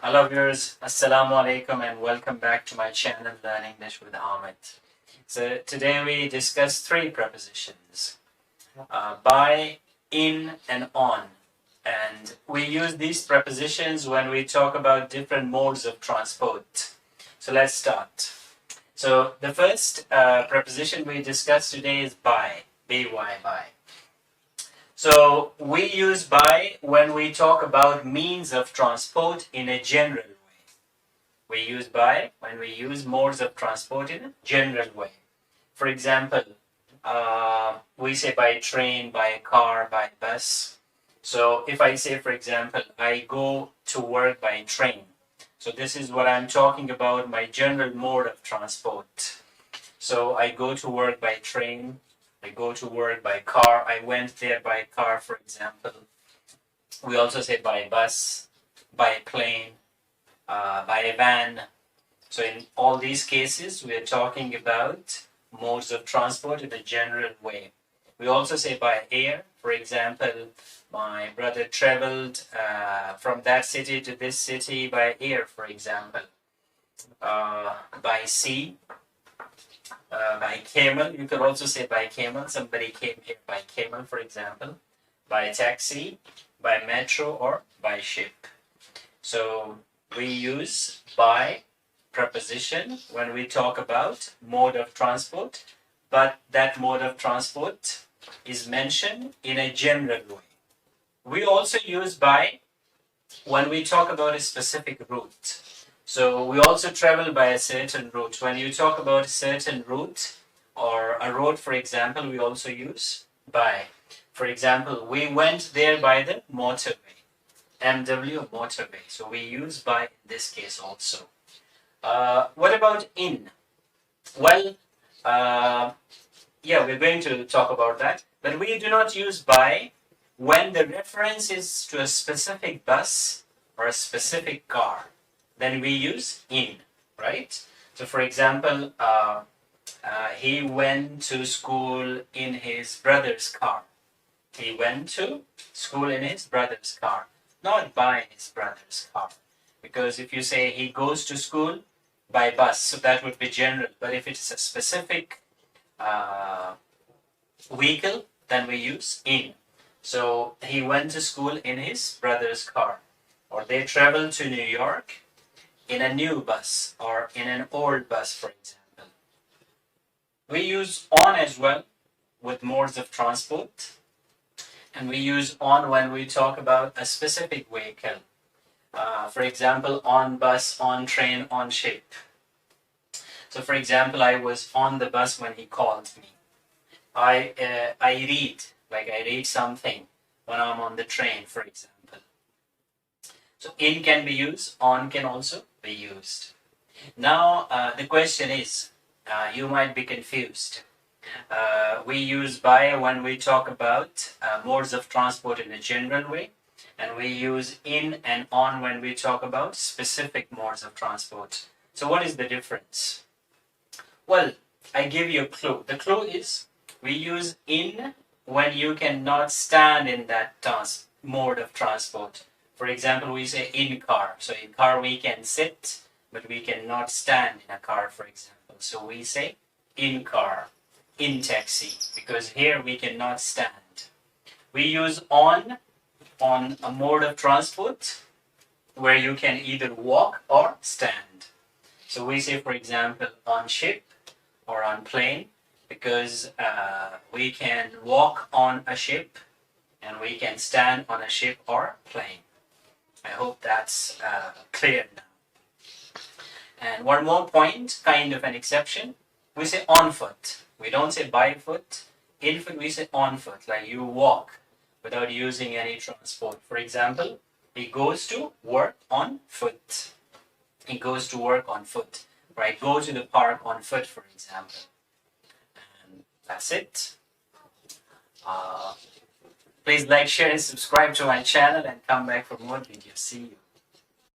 Hello viewers, Assalamu alaikum and welcome back to my channel Learn English with Ahmed. So today we discuss three prepositions, by, in and on. And we use these prepositions when we talk about different modes of transport. So let's start. So the first preposition we discuss today is by, by, by. So we use by when we talk about means of transport in a general way. We use by when we use modes of transport in a general way. For example, we say by train, by car, by bus. So if I say, for example, I go to work by train. So this is what I'm talking about, my general mode of transport. So I go to work by train. I go to work by car. I went there by car, for example. We also say by bus, by plane, by a van. So in all these cases, we are talking about modes of transport in a general way. We also say by air. For example, my brother traveled from that city to this city by air, for example. By sea. By camel, you could also say by camel. Somebody came here by camel, for example. By taxi, by metro, or by ship. So we use by preposition when we talk about mode of transport, but that mode of transport is mentioned in a general way. We also use by when we talk about a specific route. So we also travel by a certain route. When you talk about a certain route or a road, for example, we also use by. For example, we went there by the motorway, MW motorway. So we use by in this case also. What about in? Well, we're going to talk about that. But we do not use by when the reference is to a specific bus or a specific car. Then we use in, right? So for example, he went to school in his brother's car. He went to school in his brother's car, not by his brother's car. Because if you say he goes to school by bus, so that would be general. But if it's a specific vehicle, then we use in. So he went to school in his brother's car. Or they traveled to New York in a new bus or in an old bus, for example. We use on as well with modes of transport. And we use on when we talk about a specific vehicle. For example, on bus, on train, on ship. So for example, I was on the bus when he called me. I read something when I'm on the train, for example. So in can be used, on can also be used. Now the question is, you might be confused. We use by when we talk about modes of transport in a general way, and we use in and on when we talk about specific modes of transport. So what is the difference? Well, I give you a clue. The clue is we use in when you cannot stand in that mode of transport. For example, we say in car. So in car we can sit, but we cannot stand in a car, for example. So we say in car, in taxi, because here we cannot stand. We use on a mode of transport where you can either walk or stand. So we say, for example, on ship or on plane, because we can walk on a ship and we can stand on a ship or plane. I hope that's clear now. And one more point, kind of an exception. We say on foot. We don't say by foot. In foot, we say on foot, like you walk without using any transport. For example, he goes to work on foot. He goes to work on foot. Right? Go to the park on foot, for example. And that's it. Please like, share, and subscribe to my channel and come back for more videos. See you.